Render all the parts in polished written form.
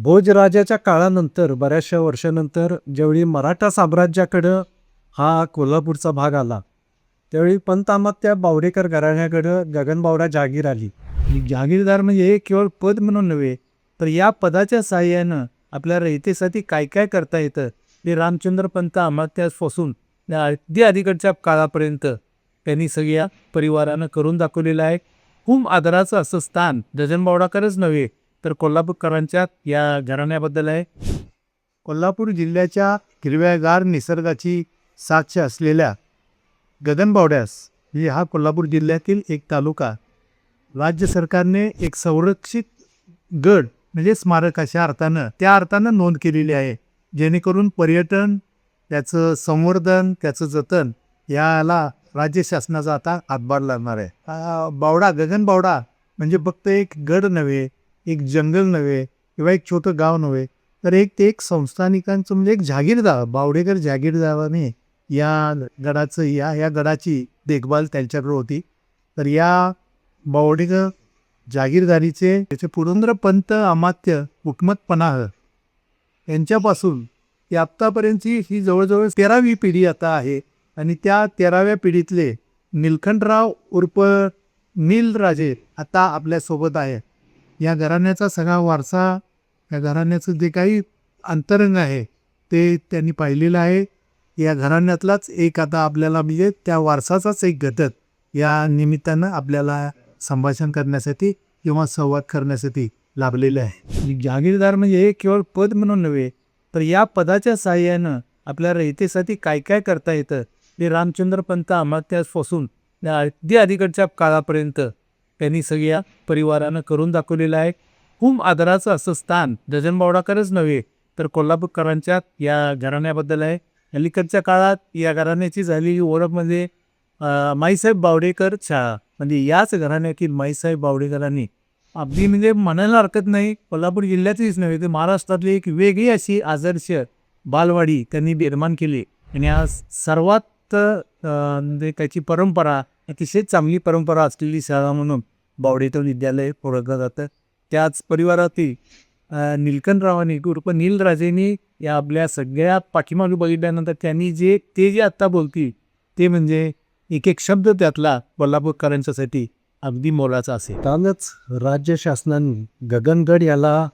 भोजराजाच्या काळानंतर बऱ्याचशा वर्षानंतर ज्यावेळी मराठा साम्राज्याकडं हा कोल्हापूरचा भाग आला, त्यावेळी पंतामात्या बावडेकर घराण्याकडं गगनबावडा जागीर आली. आणि जागीरदार म्हणजे हे केवळ पद म्हणून नव्हे, तर या पदाच्या साहाय्यानं आपल्या रयतेसाठी काय काय करता येतं ते रामचंद्र पंत अमात्यापासून अगदी अलीकडच्या काळापर्यंत त्यांनी सगळ्या परिवारानं करून दाखवलेलं आहे. खूप आदराचं असं स्थान गगनबावडाकरच नव्हे तर कोल्हापूरकरांच्या या घराण्याबद्दल आहे. कोल्हापूर जिल्ह्याच्या हिरव्यागार निसर्गाची साक्ष असलेल्या गगनबावड्यास ही हा कोल्हापूर जिल्ह्यातील एक तालुका राज्य सरकारने एक संरक्षित गड म्हणजे स्मारक अशा अर्थानं त्या अर्थानं नोंद केलेली आहे, जेणेकरून पर्यटन, त्याचं संवर्धन, त्याचं जतन याला राज्य शासनाचा आता हातभार लागणार आहे. बावडा गगनबावडा म्हणजे फक्त एक गड नव्हे, एक जंगल नव्हे किंवा एक छोटं गाव नव्हे, तर एक संस्थानिकांचं म्हणजे एक जागीरदार बावडेकर जागीरदाराने या गडाचं या गडाची देखभाल त्यांच्याकडे होती. तर या बावडेकर जागीरदारीचे त्याचे पुरंदरपंत अमात्य हुकमत पनाह यांच्यापासून ही आत्तापर्यंतची ही जवळजवळ 13वी पिढी आता आहे. आणि त्या 13व्या पिढीतले निलखंडराव उर्फ नीलराजे आता आपल्यासोबत आहे. या घराण्याचा सगळा वारसा, या घराण्याचं जे काही अंतरंग आहे ते त्यांनी पाहिलेलं आहे. या घराण्यातलाच एक आता आपल्याला म्हणजे त्या वारसाचाच एक घटक या निमित्तानं आपल्याला संभाषण करण्यासाठी किंवा संवाद करण्यासाठी लाभलेलं आहे. जागीरदार म्हणजे हे केवळ पद म्हणून नव्हे, तर या पदाच्या साहाय्यानं आपल्या रयतेसाठी काय काय करता येतं ते रामचंद्र पंत अमात्यापासून अगदी अलीकडच्या काळापर्यंत त्यांनी सगळ्या परिवारानं करून दाखवलेलं आहे. खूप आदराचं असं स्थान गगनबावडाकरच नव्हे तर कोल्हापूरकरांच्या या घराण्याबद्दल आहे. अलीकडच्या काळात या घराण्याची झालेली ओळख म्हणजे माईसाहेब बावडेकर शाळा, म्हणजे याच घराण्यातील माईसाहेब बावडेकरांनी अगदी म्हणजे म्हणायला हरकत नाही, कोल्हापूर जिल्ह्यातलीच नव्हे तर महाराष्ट्रातली एक वेगळी अशी आदर्श बालवाडी त्यांनी निर्माण केली. आणि आज सर्वात म्हणजे त्याची परंपरा, अतिशय चांगली परंपरा असलेली शाळा म्हणून बावडेकर विद्यालय ओळखलं जातं. त्याच परिवारातील निलकंठरावांनी उर्फ नीलराजेंनी या आपल्या सगळ्या पाठीमागे बघितल्यानंतर त्यांनी जे आत्ता बोलतील ते म्हणजे एक एक शब्द त्यातला कोल्हापूरकरांच्यासाठी अगदी मोलाचा असेल. त्यानंच राज्य शासनाने गगनगड याला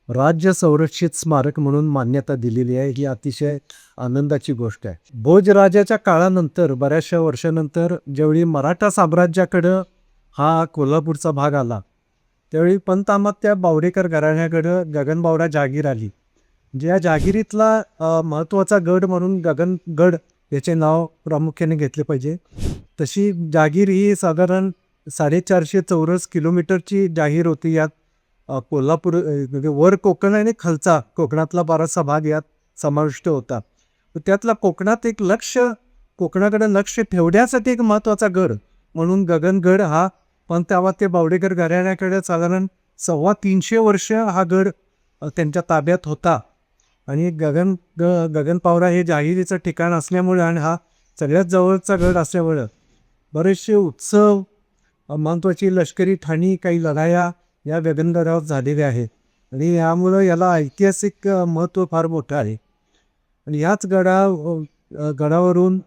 राज्य संरक्षित स्मारक म्हणून मान्यता दिलेली आहे. ही अतिशय आनंदाची गोष्ट आहे. भोजराजाच्या काळानंतर बऱ्याचशा वर्षानंतर ज्यावेळी मराठा साम्राज्याकडं हा कोल्हापूरचा भाग आला, त्यावेळी पंतामात्या बावडेकर घराण्याकडं गगनबावडा जागीर आली. ज्या जागिरीतला महत्त्वाचा गड म्हणून गगनगड याचे नाव प्रामुख्याने घेतले पाहिजे. तशी जागीर ही साधारण 450 चौरस किलोमीटरची जागीर होती. यात कोल्हापूर म्हणजे वर कोकण आणि खालचा कोकणातला बराचसा भाग यात समाविष्ट होता. त्यातला कोकणात एक कोकणाकडे लक्ष ठेवण्यासाठी एक महत्त्वाचा गड म्हणून गगनगड हा पंतामात्या बावडेकर घराण्याकडे साधारण 325 वर्ष हा गड त्यांच्या ताब्यात होता. आणि गगनबावडा हे जाहिरीचं ठिकाण असल्यामुळे आणि हा सगळ्यात जवळचा गड असल्यामुळं बरेचसे उत्सव, महत्त्वाची लष्करी ठाणी, काही लढाया या गगनगडावर झालेल्या आहेत. आणि यामुळं याला ऐतिहासिक महत्त्व फार मोठं आहे. आणि याच गडावरून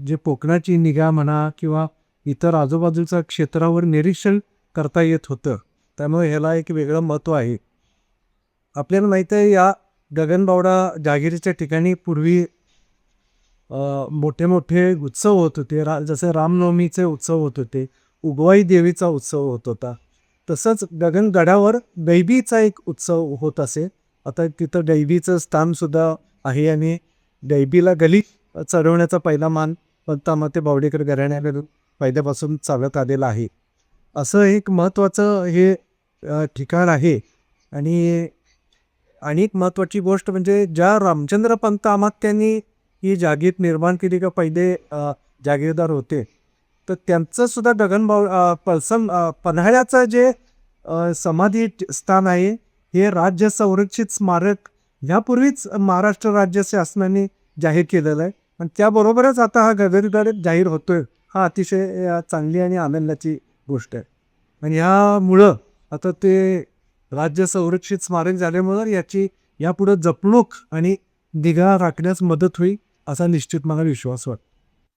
जे कोकणाची निगा म्हणा किंवा इतर आजूबाजूच्या क्षेत्रावर निरीक्षण करता येत होतं, त्यामुळे ह्याला एक वेगळं महत्त्व आहे. आपल्याला माहीत आहे या गगनबावडा जागिरीच्या ठिकाणी पूर्वी मोठे मोठे उत्सव होत होते. जसे रामनवमीचे उत्सव होत होते, उगवाई देवीचा उत्सव होत होता, तसंच गगनगडावर दैबीचा एक उत्सव होत असे. आता तिथं दैबीचं स्थानसुद्धा आहे आणि दैबीला गली चढवण्याचा पहिला मान पंतामात्या बावडेकर घराण्याकडून पहिल्यापासून चालत आलेला आहे. असं एक महत्त्वाचं हे ठिकाण आहे. आणि एक महत्त्वाची गोष्ट म्हणजे ज्या रामचंद्र पंत अमात्यांनी ही जागीर निर्माण केली का पहिले जागीरदार होते, तर त्यांचं सुद्धा पन्हाळ्याचं जे समाधी स्थान आहे हे राज्य संरक्षित स्मारक यापूर्वीच महाराष्ट्र राज्य शासनाने जाहीर केलेलं आहे. आणि त्याबरोबरच आता हा गगनगड जाहीर होतोय, हा अतिशय चांगली आणि आनंदाची गोष्ट आहे. आणि ह्यामुळं आता ते राज्य संरक्षित स्मारक झाल्यामुळं याची यापुढे जपणूक आणि निगा राखण्यास मदत होईल असा निश्चित मला विश्वास वाटतो.